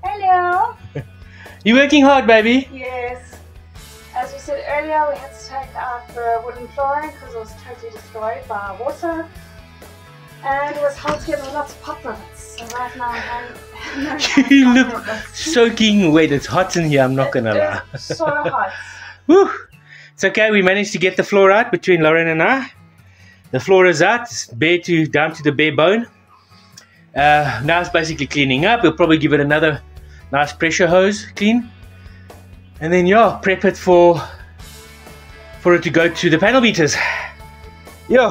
Hello. You working hard, baby? Yes. As we said earlier, we had to take out the wooden flooring because it was totally destroyed by water. And it was held together with lots of pop rivets. So right now I'm You look soaking wet. It's hot in here, I'm not gonna lie. It's so hot. Woo! It's okay, we managed to get the floor out between Lauren and I. The floor is out, it's down to the bare bone. Now it's basically cleaning up. We'll probably give it another nice pressure hose clean. And then yeah, prep it for it to go to the panel beaters. Yo,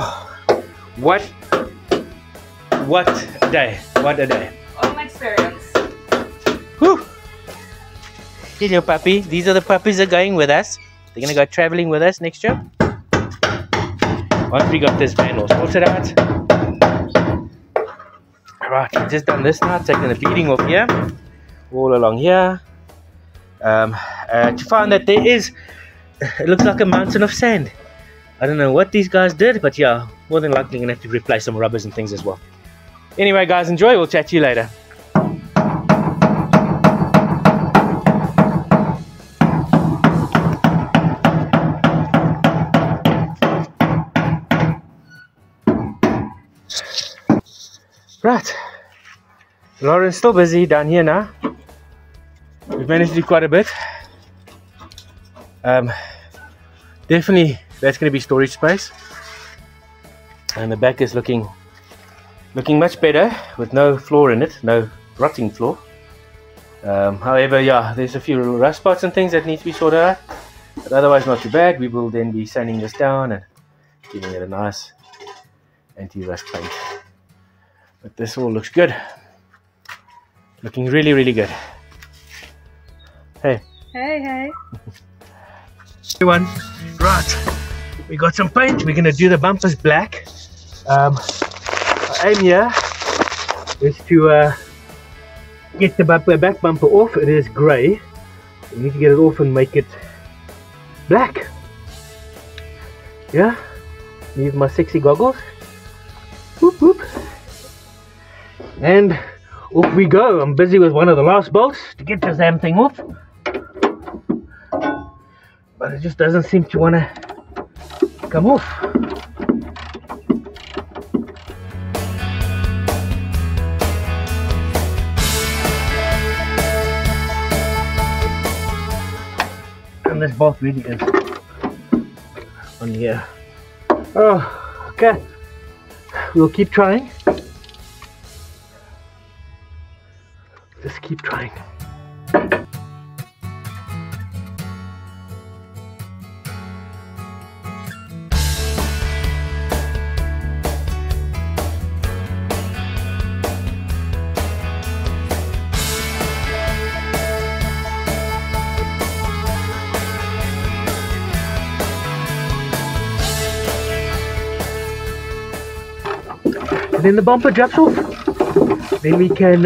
what a day, what a day. Own experience. Whew. Hello puppy, these are the puppies that are going with us. They're gonna go traveling with us next year. Once we got this van all sorted out. Right, we've just done this now, taking the beading off here, all along here. To find that there is, it looks like a mountain of sand. I don't know what these guys did, but yeah, more than likely gonna have to replace some rubbers and things as well. Anyway guys, enjoy, we'll chat to you later. Right, Lauren's still busy down here now. We've managed to do quite a bit. Definitely that's going to be storage space, and the back is looking much better with no floor in it, no rotting floor. However, yeah, there's a few rust spots and things that need to be sorted out, but otherwise not too bad. We will then be sanding this down and giving it a nice anti-rust paint. But this all looks good. Looking really, really good. Hey. Hey, hey. Everyone, right. We got some paint. We're gonna do the bumpers black. Our aim here is to get the back bumper off. It is grey. We need to get it off and make it black. Yeah. Use my sexy goggles. Whoop whoop. And off we go. I'm busy with one of the last bolts to get this damn thing off, but it just doesn't seem to want to come off. And this bolt really is on here. Oh, okay. We'll keep trying. Just keep trying. And then the bumper drops off. Then we can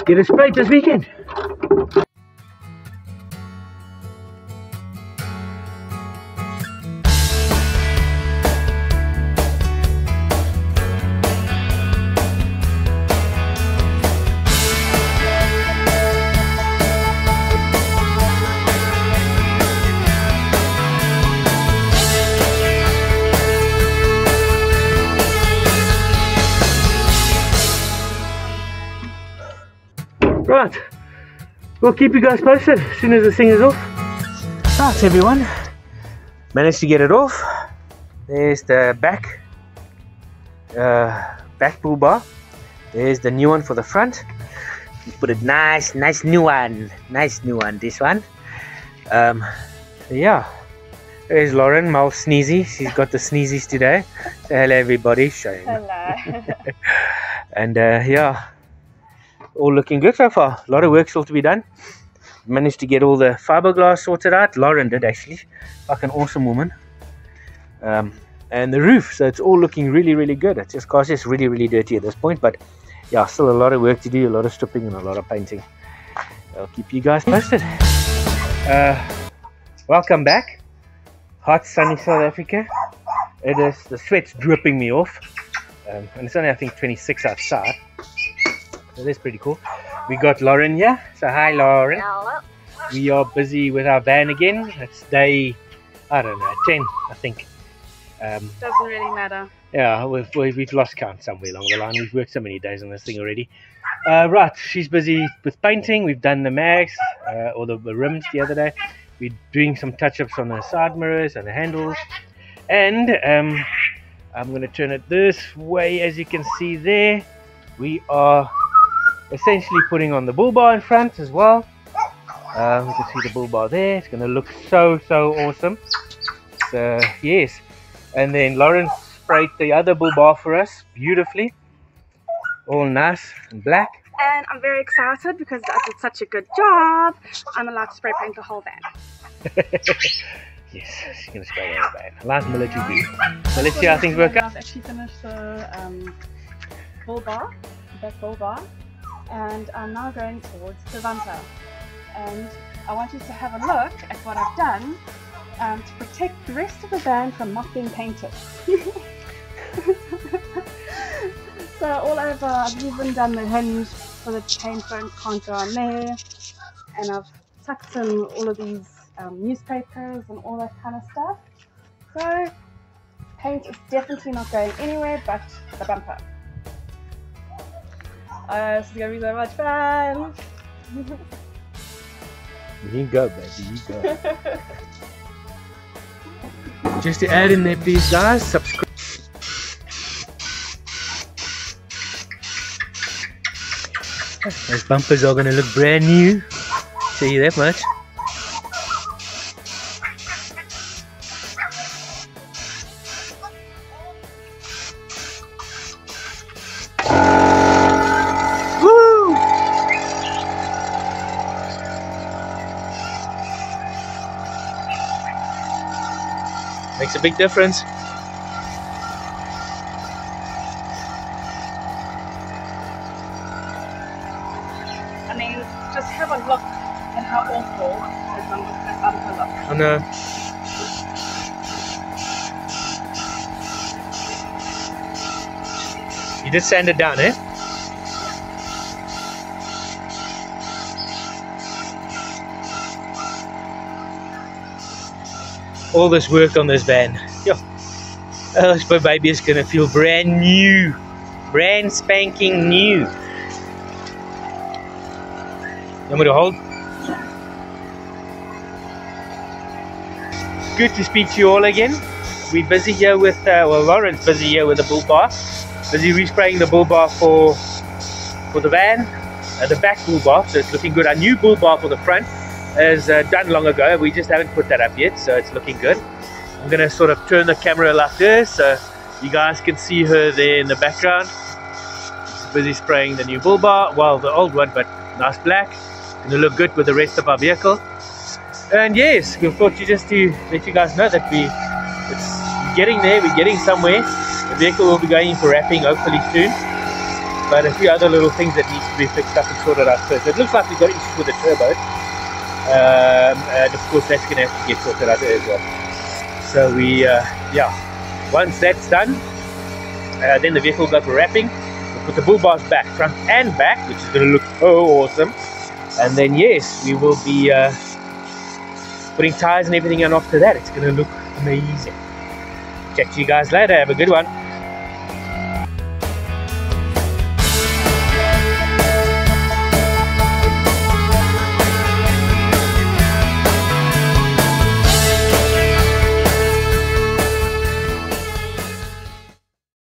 get it sprayed this weekend. Right, we'll keep you guys posted as soon as this thing is off. Right everyone, managed to get it off. There's the back pull bar. There's the new one for the front. You put a nice new one, this one. So yeah, there's Lauren, Mal Sneezy. She's got the sneezies today. So hello everybody, Shane. Hello. And yeah, all looking good so far. A lot of work still to be done. Managed to get all the fiberglass sorted out. Lauren did actually, like an awesome woman. And the roof, so it's all looking really good. It's just really dirty at this point, but yeah, still a lot of work to do, a lot of stripping and a lot of painting. I'll keep you guys posted. Welcome back. Hot sunny South Africa. It is, the sweat's dripping me off. And it's only I think 26 outside. So that's pretty cool. We got Lauren here. So hi Lauren. Hello. We are busy with our van again. It's day, I don't know, 10 I think. Doesn't really matter. Yeah, we've lost count somewhere along the line. We've worked so many days on this thing already. Right, she's busy with painting. We've done the mags or the rims the other day. We're doing some touch-ups on the side mirrors and the handles. And I'm going to turn it this way. As you can see there, we are essentially putting on the bull bar in front as well. You can see the bull bar there. It's going to look so awesome. So yes, and then Lauren sprayed the other bull bar for us beautifully, all nice and black. And I'm very excited because I did such a good job. I'm allowed to spray paint the whole van. Yes, she's going to spray the whole van. Last military green. So let's see how things work out. I've actually finished the bull bar, the back bull bar, and I'm now going towards the bumper. And I want you to have a look at what I've done to protect the rest of the van from not being painted. So I've even done the hinge so that the paint can't go on there, and I've tucked in all of these newspapers and all that kind of stuff. So paint is definitely not going anywhere but the bumper. This is going to be so much fun! You go, baby, you go. Just to add in there, please, guys, subscribe. Those bumpers are going to look brand new. Tell you that much. Makes a big difference. I mean, just have a look at how awful that bumper looks. I know. You just sand it down, eh? All this work on this van. Yo, this baby is gonna feel brand new, brand spanking new. You want me to hold? Good to speak to you all again. We're busy here with, well, Lauren's busy here with the bull bar. Busy respraying the bull bar for the van, the back bull bar, so it's looking good. Our new bull bar for the front is done long ago. We just haven't put that up yet, so it's looking good. I'm gonna sort of turn the camera like this so you guys can see her there in the background. She's busy spraying the new bull bar, well, the old one, but nice black. Gonna look good with the rest of our vehicle. And yes, we thought just to let you guys know that we're getting there, we're getting somewhere. The vehicle will be going in for wrapping hopefully soon, but a few other little things that needs to be fixed up and sorted out first. It looks like we've got issues with the turbo. And of course that's going to have to get sorted out as well. So we, yeah, once that's done, then the vehicle will go for wrapping. We'll put the bull bars back, front and back, which is going to look so awesome. And then yes, we will be putting tires and everything on after that. It's going to look amazing. Catch you guys later. Have a good one.